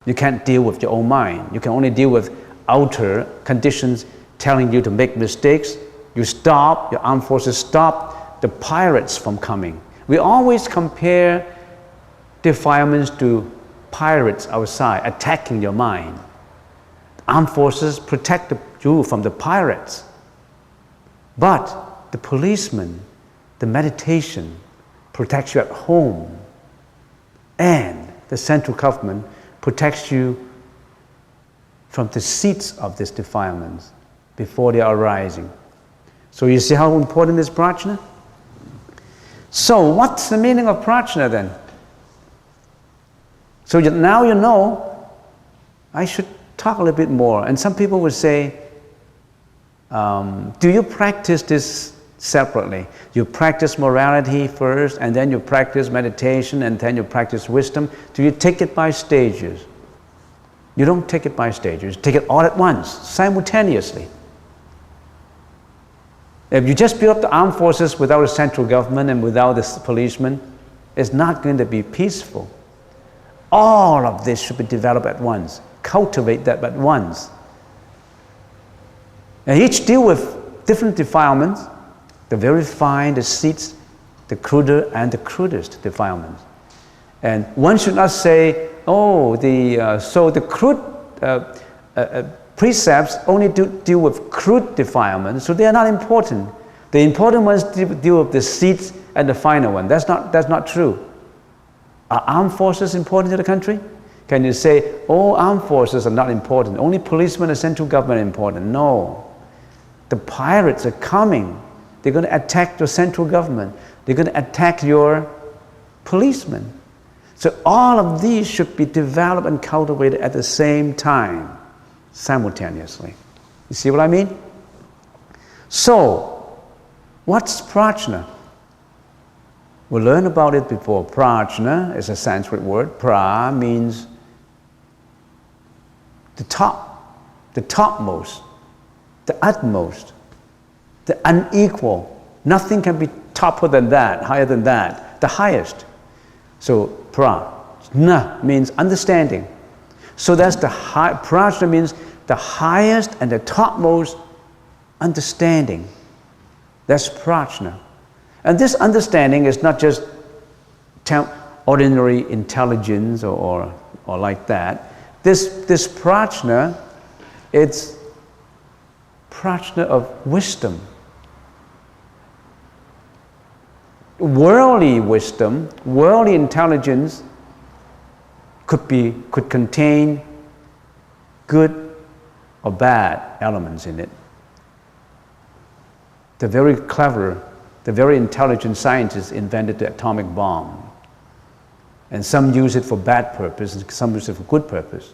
You can't deal with your own mind. You can only deal with outer conditions telling you to make mistakes. You stop, your armed forces stop the pirates from coming. We always compare defilements to pirates outside attacking your mind. Armed forces protect you from the pirates. But the policeman, the meditation, protects you at home. And the central government protects you from the seeds of these defilements before they are arising. So you see how important is prajna? So what's the meaning of prajna then? So now you know, I should talk a little bit more. And some people would say, do you practice this separately? You practice morality first, and then you practice meditation, and then you practice wisdom. Do you take it by stages? You don't take it by stages. Take it all at once, simultaneously. If you just build up the armed forces without a central government and without the policemen, it's not going to be peaceful. All of this should be developed at once. Cultivate that at once. And each deal with different defilements, the very fine, the seeds, the cruder, and the crudest defilements. And one should not say, oh, so the crude precepts only deal with crude defilements, so they are not important. The important ones deal with the seeds and the finer one. That's not true. Are armed forces important to the country? Can you say, oh, armed forces are not important, only policemen and central government are important? No. The pirates are coming. They're going to attack your central government. They're going to attack your policemen. So all of these should be developed and cultivated at the same time, simultaneously. You see what I mean? So, what's prajna? We learned about it before. Prajna is a Sanskrit word. Pra means the top, the topmost, the utmost, the unequal. Nothing can be topper than that, higher than that, the highest. So prajna means understanding. So that's the high, prajna means the highest and the topmost understanding. That's prajna. And this understanding is not just ordinary intelligence or like that. This prajna, it's prajna of wisdom. Worldly wisdom, worldly intelligence could contain good or bad elements in it. The very clever, the very intelligent scientists invented the atomic bomb. And some use it for bad purpose, and some use it for good purpose.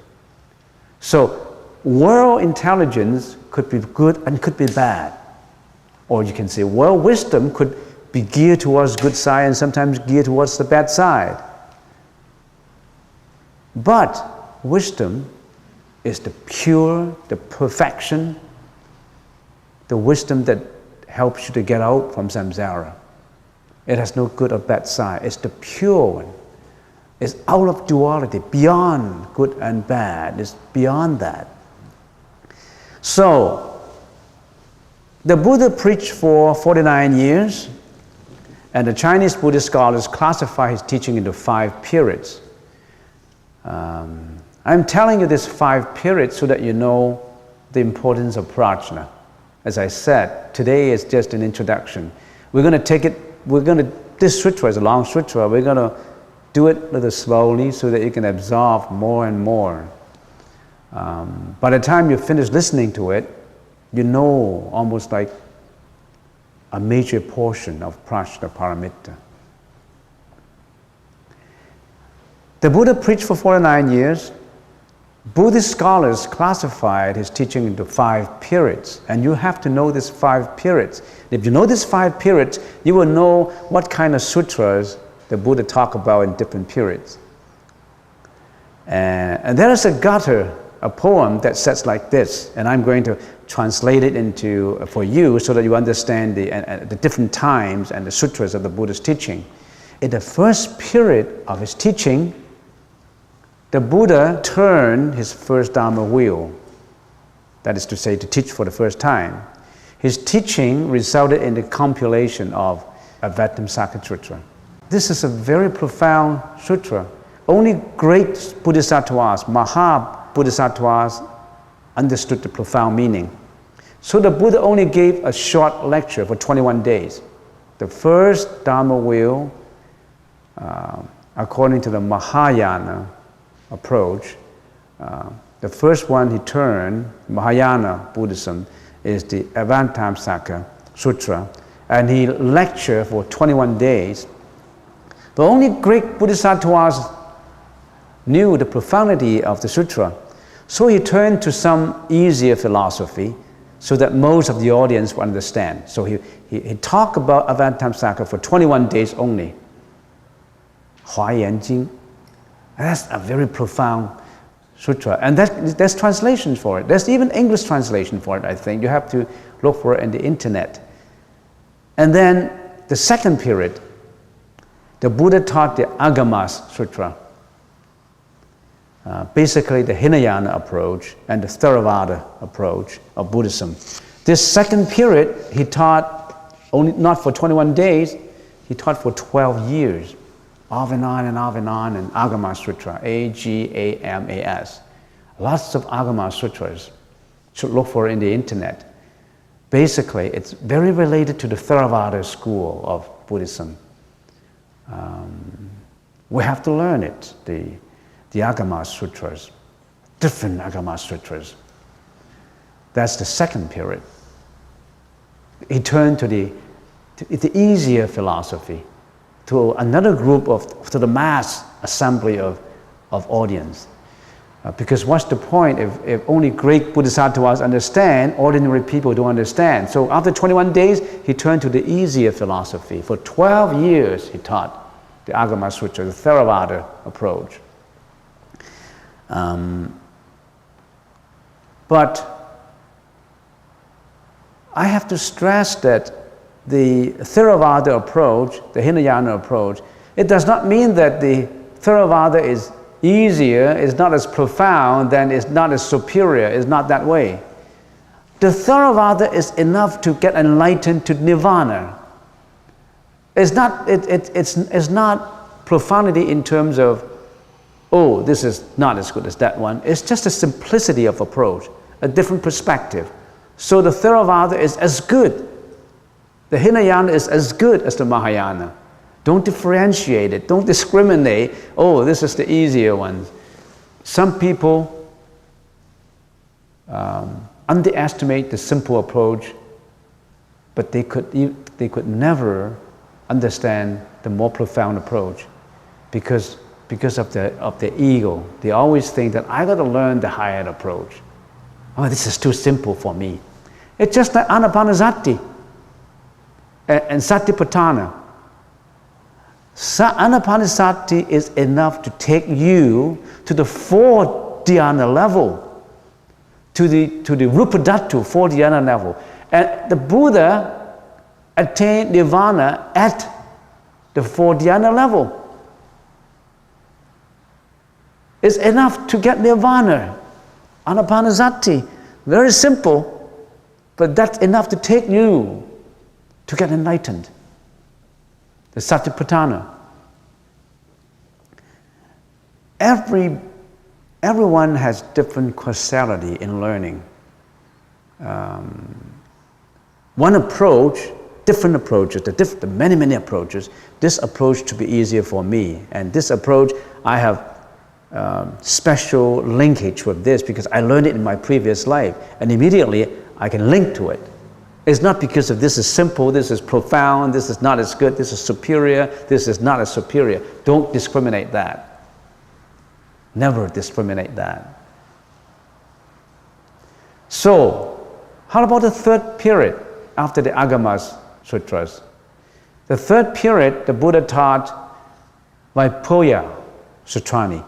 So, world intelligence could be good and could be bad. Or you can say world wisdom could be geared towards good side and sometimes geared towards the bad side. But wisdom is the pure, the perfection, the wisdom that helps you to get out from samsara. It has no good or bad side. It's the pure one. It's out of duality, beyond good and bad. It's beyond that. So, the Buddha preached for 49 years, and the Chinese Buddhist scholars classify his teaching into 5 periods. I'm telling you this 5 periods so that you know the importance of prajna. As I said, today is just an introduction. We're going to take it, this sutra is a long sutra, we're going to do it a little slowly so that you can absorb more and more. By the time you finish listening to it, you know almost like a major portion of prajna paramita. The Buddha preached for 49 years. Buddhist scholars classified his teaching into 5 periods, and you have to know these 5 periods. If you know these 5 periods, you will know what kind of sutras the Buddha talked about in different periods. And there is a gatha, a poem that says like this, and I'm going to translate it for you so that you understand the different times and the sutras of the Buddha's teaching. In the first period of his teaching, the Buddha turned his first Dharma wheel, that is to say, to teach for the first time. His teaching resulted in the compilation of Avatamsaka Sutra. This is a very profound sutra. Only great Bodhisattvas, Maha Bodhisattvas, understood the profound meaning. So the Buddha only gave a short lecture for 21 days. The first Dharma wheel, according to the Mahayana approach, the first one he turned, Mahayana Buddhism, is the Avatamsaka Sutra, and he lectured for 21 days. The only great Bodhisattvas knew the profundity of the sutra, so he turned to some easier philosophy so that most of the audience would understand. So he talked about Avatamsaka for 21 days only. Huayan That's a very profound sutra, and there's translations for it. There's even English translation for it, I think. You have to look for it on the internet. And then the second period, the Buddha taught the Agamas Sutra, basically the Hinayana approach and the Theravada approach of Buddhism. This second period, he taught only not for 21 days, he taught for 12 years. Off and on and off and on, and Agama Sutra, A-G-A-M-A-S. Lots of Agama Sutras. Should look for it in the internet. Basically, it's very related to the Theravada school of Buddhism. We have to learn it, the Agama Sutras, different Agama Sutras. That's the second period. He turned to the easier philosophy, to another group to the mass assembly of audience. Because what's the point if only great Bodhisattvas understand, ordinary people don't understand? So after 21 days, he turned to the easier philosophy. For 12 years, he taught the Agama Sutra, the Theravada approach. But I have to stress that the Theravada approach, the Hinayana approach, it does not mean that the Theravada is easier, is not as profound, then is not as superior, is not that way. The Theravada is enough to get enlightened to Nirvana. It's not profundity in terms of, oh, this is not as good as that one. It's just a simplicity of approach, a different perspective. So the Theravada is as good. The Hinayana is as good as the Mahayana. Don't differentiate it. Don't discriminate. Oh, this is the easier one. Some people underestimate the simple approach, but they could never understand the more profound approach because of their ego. They always think that I got to learn the higher approach. Oh, this is too simple for me. It's just like Anapanasati and Satipatthana. Anapanasati is enough to take you to the 4th dhyana level, to the Rupadhatu 4th dhyana level. And the Buddha attained Nirvana at the 4th dhyana level. It's enough to get Nirvana. Anapanasati, very simple, but that's enough to take you to get enlightened. The Satipatthana. Everyone has different causality in learning. One approach, different approaches, the many approaches. This approach to be easier for me, and this approach I have special linkage with this because I learned it in my previous life, and immediately I can link to it. It's not because of this is simple, this is profound, this is not as good, this is superior, this is not as superior. Don't discriminate that. Never discriminate that. So, how about the third period after the Agamas Sutras? The third period, the Buddha taught Vaipoya Sutrani,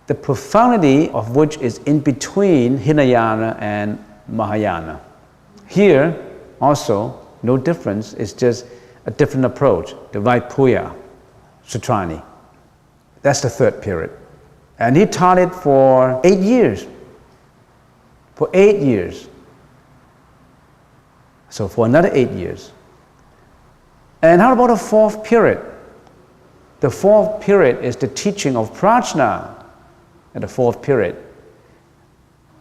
the profundity of which is in between Hinayana and Mahayana. Here, also, no difference, it's just a different approach, the Vaipoya Sutrani. That's the third period. And he taught it for 8 years. For 8 years. So for another 8 years. And how about the fourth period? The fourth period is the teaching of prajna. And the fourth period,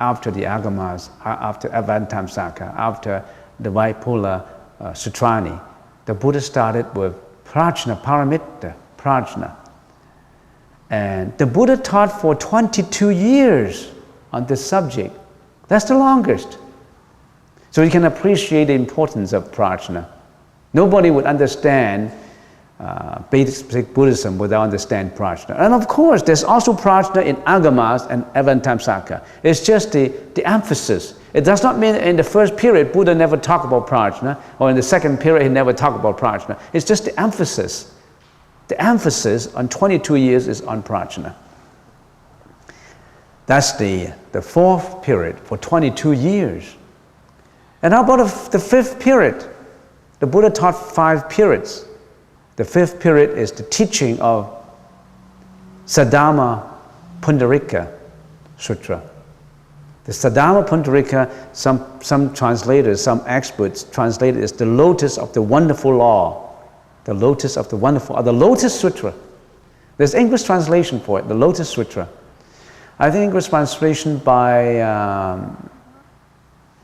after the agamas, after Avantamsaka, after the Vaipula Sutrani, the Buddha started with prajna, paramitta, prajna. And the Buddha taught for 22 years on this subject. That's the longest. So you can appreciate the importance of prajna. Nobody would understand basic Buddhism without understanding prajna. And of course, there's also prajna in agamas and avantamsaka. It's just the emphasis. It does not mean in the first period Buddha never talked about prajna, or in the second period he never talked about prajna. It's just the emphasis. The emphasis on 22 years is on prajna. That's the fourth period for 22 years. And how about the fifth period? The Buddha taught 5 periods. The fifth period is the teaching of Saddharma Pundarika Sutra. The Saddharma Pundarika, some translators, some experts translate it as the lotus of the wonderful law. The lotus of the wonderful, or the Lotus Sutra. There's English translation for it, the Lotus Sutra. I think English translation by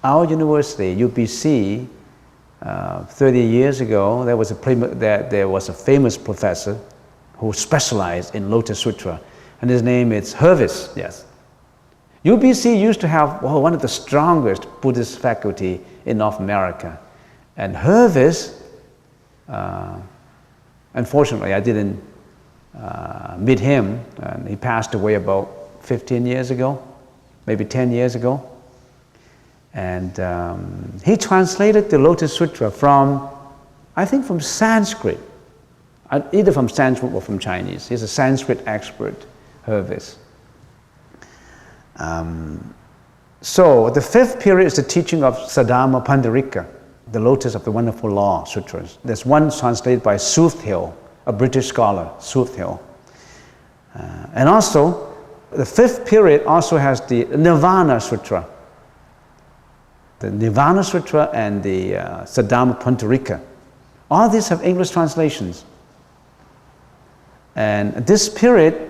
our university, UBC, 30 years ago, there was a famous professor who specialized in Lotus Sutra, and his name is Hervis, yes. UBC used to have one of the strongest Buddhist faculty in North America. And Hervis, unfortunately I didn't meet him, and he passed away about 15 years ago, maybe 10 years ago. And he translated the Lotus Sutra from, I think from Sanskrit, either from Sanskrit or from Chinese. He's a Sanskrit expert, Hervis. So the fifth period is the teaching of Saddharma Pundarika, the Lotus of the Wonderful Law Sutras. There's one translated by Soothhill, a British scholar, Soothhill. And also, the fifth period also has the Nirvana Sutra. The Nirvana Sutra and the Saddharma Pundarika. All these have English translations. And this period,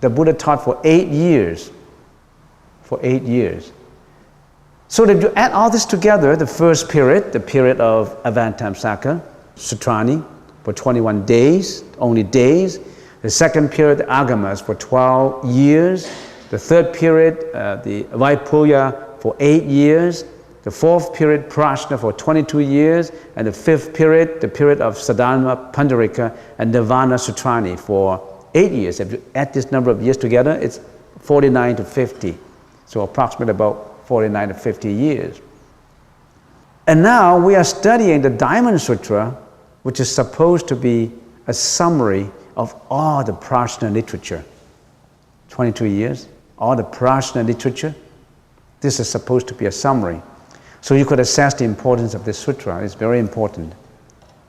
the Buddha taught for 8 years. For 8 years. So that you add all this together, the first period, the period of Avantamsaka, Sutrani, for 21 days, only days. The second period, the Agamas, for 12 years. The third period, the Vaipulya, for 8 years. The fourth period, Prajna, for 22 years. And the fifth period, the period of Saddharma Pundarika and Nirvana Sutrani, for 8 years. If you add this number of years together, it's 49 to 50. So approximately about 49 to 50 years. And now we are studying the Diamond Sutra, which is supposed to be a summary of all the Prajna literature. 22 years, all the Prajna literature. This is supposed to be a summary. So you could assess the importance of this sutra. It's very important.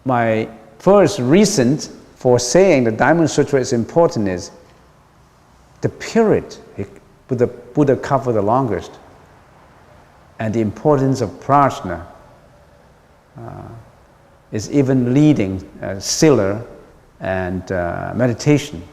My first reason for saying the Diamond Sutra is important is the period the Buddha covered the longest, and the importance of prajna is even leading sila and meditation.